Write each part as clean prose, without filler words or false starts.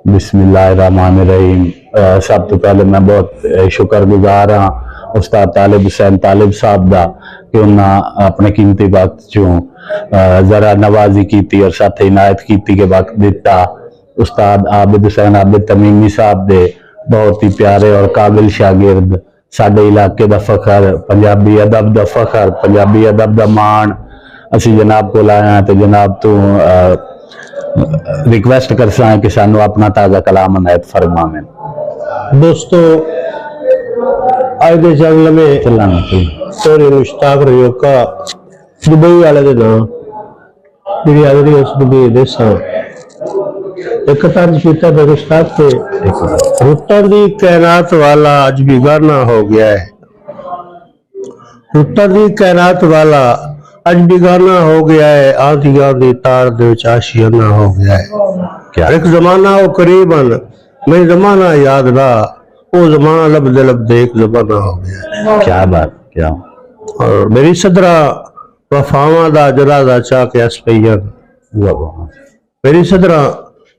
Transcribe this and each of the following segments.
बिस्मिल्लाहिर्रहमानिर्रहीम। सब तो पहले मैं बहुत शुक्रगुजार हाँ उस्ताद तालिब हुसैन तालिब साहब का कि उन्हें अपने कीमती वक्त चों जरा नवाजी की और साथ इनायत की के वक्त दिता। उस्ताद आबिद हुसैन आबिद तमीमी साहब दे बहुत ही प्यारे और काबिल शागिर्द, साडे इलाके का फखर, पंजाबी अदब का फखर, पंजाबी अदब का मान असी जनाब को लाया तो जनाब तो रिक्वेस्ट कर सा कि सानू अपना ताजा कलाम अनायत फरमावें। दोस्तों आज के चैनल में चलाना सोरे मुश्ताक रहियो का दुबई वाले दे नाम मेरी आदरी उस दुबई देसा एक तर्ज किया मुश्ताक से रुत्तर दी कायनात वाला अज भी गाना हो गया है। रुत्तर दी कायनात वाला अज भी गाना हो गया है। आधी आधी तार दे आशियाना हो गया है। क्या एक जमाना वो करीबन मैं जमाना याद रहा, वो जमाना लबदे लबदे एक जमाना हो गया है। क्या बात क्या और मेरी सदरा वफावा दा जरादा चा के अस्पैयन मेरी सदरा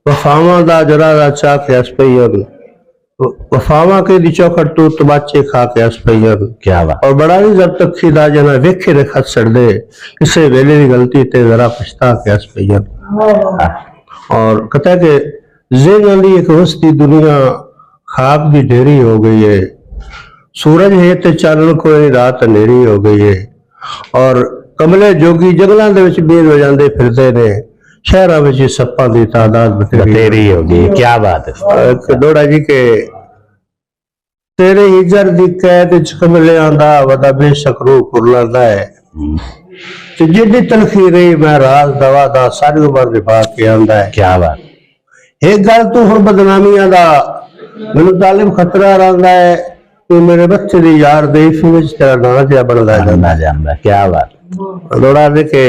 वफावा दा जरादा चा के अस्पैयन वफावा के दी चौखट तू तबाचे खा के अस्पैयन। क्या बात और बड़ा ही जब तक खीदा जना वेखे रे खत सड़ दे किसे वेले की गलती ते जरा पछता के अस्पैयन। और कहता है कि जेन वाली एक वस्ती दुनिया खाक भी ढेरी हो गई है। सूरज है ते चानन कोई रात अंधेरी हो गई है। और कमले जोगी जंगलों दे विच बेर हो जांदे फिरदे ने, शहरां विच सप्पां दी तादाद बतेरी होगी। क्या बात है डोड़ा जी के तेरे हिजर दी कैद च कमले आंदा वदा बेशक रूह कुरलांदा है। ते जिद्दी तलखी रही मैं राज दवा दा सारी उम्र निभा के आंदा है। क्या बात एक गल तू हुण बदनामियां दा मैनू तालिब खतरा रहा है कि मेरे बच्चे दी यार दे इस विच तेरा नाम जिहा बनदा जांदा। क्या बात डोड़ा दे के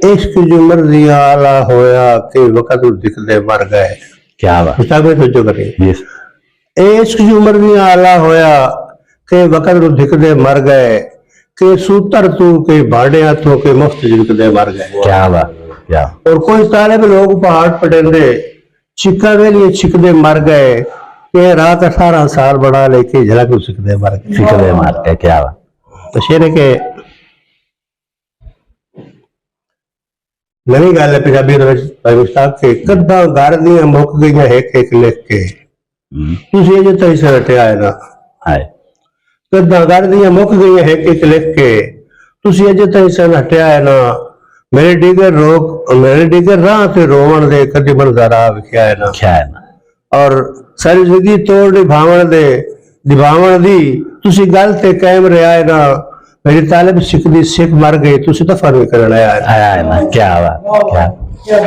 इश्क जो मर्जी आला होया के वक्त दिखदे मर गए। क्या बात सोचो करें इश्क जो मर्जी आला होया के वक्त दिखदे मर गए के सूतर तू के भाड़े हाथों के मुफ्त दिखदे मर गए। क्या बात क्या और कोई तालिब लोग पहाड़ पटेंदे चिक्का वेलिए छिकदे मर गए के रात 18 साल बड़ा लेके झलक सिकदे मर गए। क्या बात तो शेर के नवी गल है पंजाबी भाई मुश्ताक के कदा घर दी मुक गई एक एक लिख के तुझे जो तई से हटे आए ना है कदा घर दी मुक गई एक एक लिख के तुझे जो तई से हटे आए ना मेरे डिगर राह ते रोवण दे कदी बनजारा विख्या है ना। क्या है ना और सारी जिंदगी तोड़ निभावण दे निभावण दी तुसी गल ते कायम रहा है ना। मेरी तालिब सिख दी सिख मर गई तुसी दफा नहीं करना आया है ना। क्या बात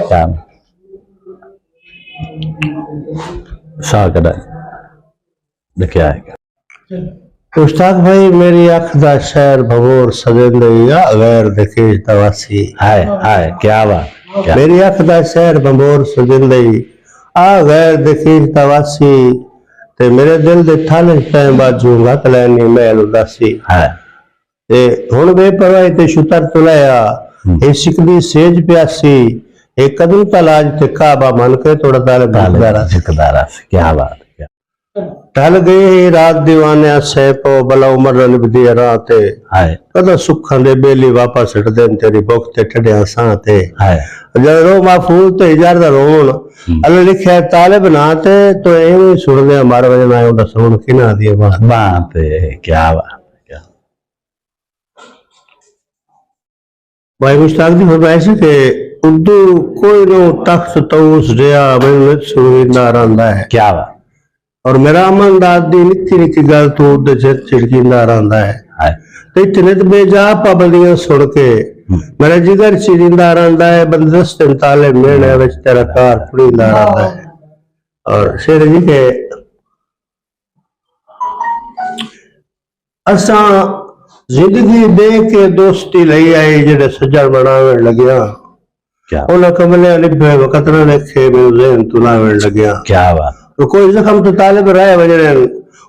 क्या सा कदा देखिया है मुश्ताक भाई मेरी अख दा शहर भवोर सजेंदे या गैर देखे तवासी हाय क्या बात मेरी अख दा शहर भवोर सजेंदे आ गैर देखे तवासी ते मेरे दिल दे थाले टाइम बाजू गत लैनी महल उदासी है ते हुण बेपरवाही ते शुतर तुलाया ए सिकदी सेज प्यासी एक कदम तलाज ते काबा मन के तोड़ा ताले जिकदारा। क्या बात टल गए रात दीवाने से पो बला उमर निभदी राते कदा सुखां दे बेली वापस हट देन तेरी भुख ते ठड़िया सां ते जद रो माफूल ते इजार दा रोण अल्लाह लिखया तालिब ना ते तो एवें सुन दे मार वजन आयो दा सुन किना दी बात है। क्या बात भाई मुश्ताक दी फरमाइश के उर्दू कोई नो तख्त तौस दिया मैं सुनिंदा रहंदा है। क्या बात और मेरा अमन दाद दी निक्की निक्की गल तू उदे चिड़कींदा रहंदा है। ते इतने तो बेजा पाबंदियां सुन के मेरा जिगर चिरिंदा रहंदा है। बंदस्त ताले मेले विच तेरा कार पुड़ींदा रहंदा है। और शेर जी के असा जिंदगी दे के दोस्ती लई आई जेडे सजण बनावन लग्या उन्हें कमले लिखे वक्त ना लिखे म्यूजियम तुलावन लग्या। क्या बात तो कोई जख्म तो तालिब रहे वजह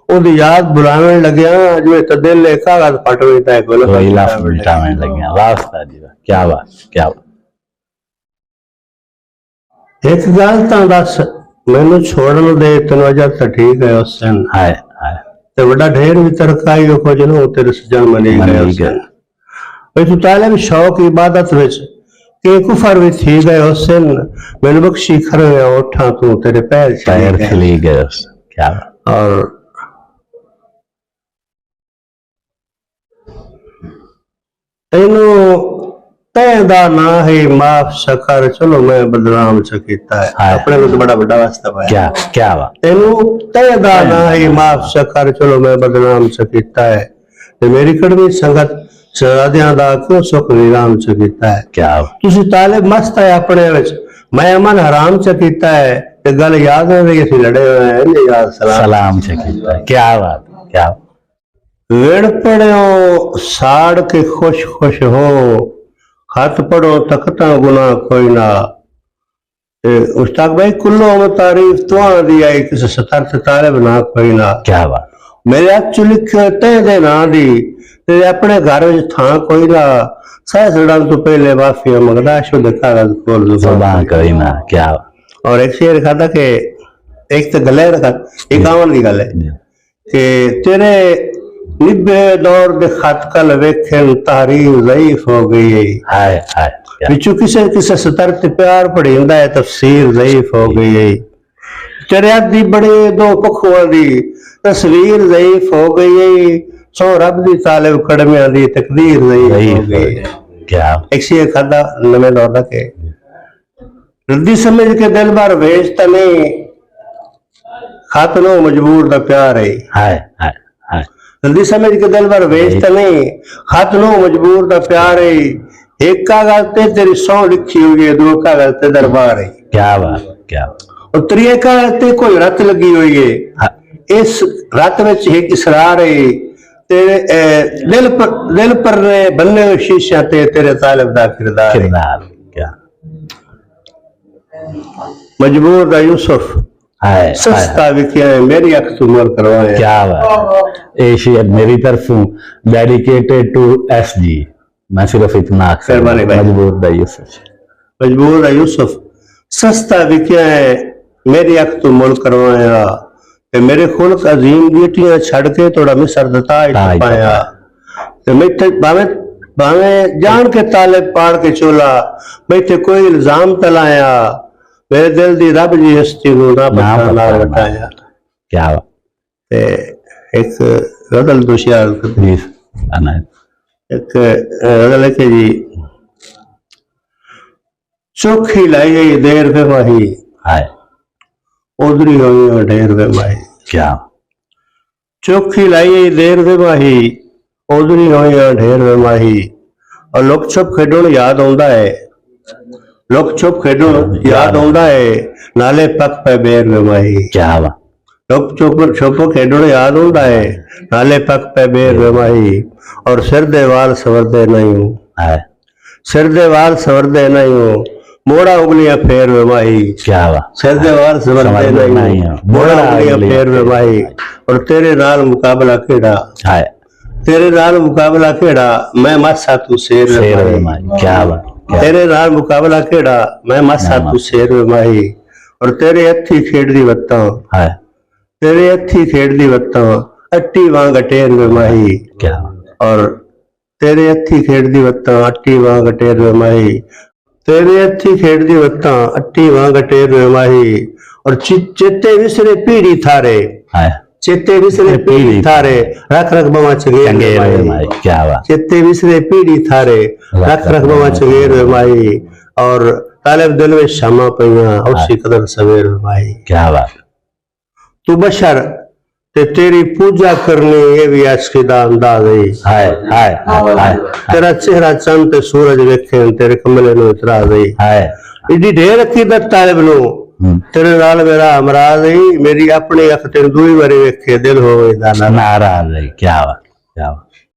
ओदी याद बुलावन लग्या अजमे तो दिल ले कागज फटवेता है कोई लफ उल्टावन लग्या। वास्ता जी क्या बात एक गल तां दस मैनू छोड़न दे तेन अजर तो ठीक है उस दिन हाय हाय ते बड़ा ढेर भी तरकाई कुछ नो तेरे सजन मनी गए उस दिन भाई तू ताले भी शौक इबादत विच के कुफर भी थी गए उस दिन मैनू बख्शी खर उठा तू तेरे पैर पैर खिली गए क्या और तेनू तैदा ना है माफ शकर चलो मैं बदनाम चकीता है अपने को तो बड़ा बड़ा वास्ता पाया क्या क्या बात तेनू तैदा ना है माफ शकर चलो मैं बदनाम चकीता है ते मेरी कड़वी संगत शहजादियां दा क्यों सुख नीराम चकीता है क्या तुसी तालिब मस्त है अपने विच मैं अमन हराम चकीता है ते गल याद है कि असि लड़े हुए हैं नहीं याद सलाम चकीता है क्या बात क्या वेड़ पड़ो साड़ के खुश खुश हो हाथ पढ़ो तख्ता गुना कोई ना उस्ताद भाई कुल्लो में तारीफ तो दी आई किसी सतर से तालिब ना कोई ना क्या बात मेरे अच लिखे तय दे ना दी तेरे अपने घर में था कोई ना सह सड़न तो पहले माफी मंगदा शुद्ध कागज खोल जुबान कोई ना क्या और एक शेर खाता कि एक तो गले रखा एक आवन की गल है कि तेरे निब्बे दौर दे खत कल वेखन तारीफ ज़ईफ हो गई हाय हाय विचू किसे किसे सतर ते प्यार पढ़ींदा है तफसीर ज़ईफ हो गई है चरिया दी बड़े दो पखुआ दी तस्वीर ज़ईफ हो गई है सो रब दी तालिब कड़मिया दी तकदीर ज़ईफ हो गई क्या एक शेर खादा नवे दौर दा के रद्दी समझ के दिल बार भेजता नहीं खातनो मजबूर दा प्यार है हाय हाय हाय जल्दी समझ के दिल भर भेजता नहीं खातनो मजबूर दा प्यार है एक कागज ते तेरी सौ लिखी हुई है दो कागज ते दरबार है क्या बात क्या और त्रिये कागज ते कोई रत लगी हुई है इस रत में एक इसरार है तेरे दिल पर ने बनने हुए शीशा ते तेरे तालिब दा किरदार क्या मजबूर दा यूसुफ हाय सस्ता विकिया है मेरी अख तुमर करवाए क्या बात एशिया मेरी तरफों डेडिकेटेड टू एसजी मैं सिर्फ इतना मजबूर है यूसुफ सस्ता विकिया है मेरी अख तू मुल करवाया ते मेरे खुल्क अजीम बेटियां छड़ के थोड़ा मिसर दता पाया ते मैं भावे जान के ताले पाड़ के चोला मैं कोई इल्जाम तलाया मेरे दिल दी रब जी हस्ती को ना पता ना बताया क्या ते एक गजल दुशियार एक गजल है कि जी चोखी लाई गई देर पे माही हाय उधरी हुई ढेर पे माही क्या चोखी लाई गई देर पे माही उधरी हुई ढेर पे माही और लुक छुप खेडण याद आउंदा है लुक छुप खेडण याद आउंदा है नाले पक पे बेर पे माही क्या लुक छुप खेडण याद आउंदा है नाले पक पे बेर पे माही और सिर दे वाल सवरदे नहीं हूं सिर दे वाल सवरदे नहीं हूं मोड़ा उंगलियां फेर में माही क्या सिर दे वाल सवरदे नहीं मोड़ा उंगलियां फेर में माही और तेरे नाल मुकाबला केड़ा तेरे नाल मुकाबला केड़ा मैं मासा तू शेर में माही क्या तेरे नाल मुकाबला केड़ा मैं मासा तू शेर में माही और तेरे हथी खेड़दी वत्ता तेरे हथी खेड़दी वत्ता अट्टी वांग टेर में माही क्या और तेरे हथी खेड़दी वत्ता अट्टी वांग टेर में माही तेरे हथी खेड़दी वत्ता अट्टी वांग टेर में माही और चेते विसरे पीड़ी थारे चेते विसरे पीड़ी थारे रख रख बवा चंगेर में क्या चेते विसरे पीड़ी थारे रख रख बवा चंगेर में माही और तालिब दिल में शमा पईया उसी कदर सवेर में माही क्या बात तू बशर ते तेरी पूजा करनी ये भी आशकी दा अंदाज है तेरा चेहरा चंद ते सूरज वेखे तेरे कमले नु इतराज है इडी ढेर अकीदत तालिब नु तेरे नाल मेरा अमराज है मेरी अपनी अख तेरे दूई बारी वेखे दिल हो नाराज है क्या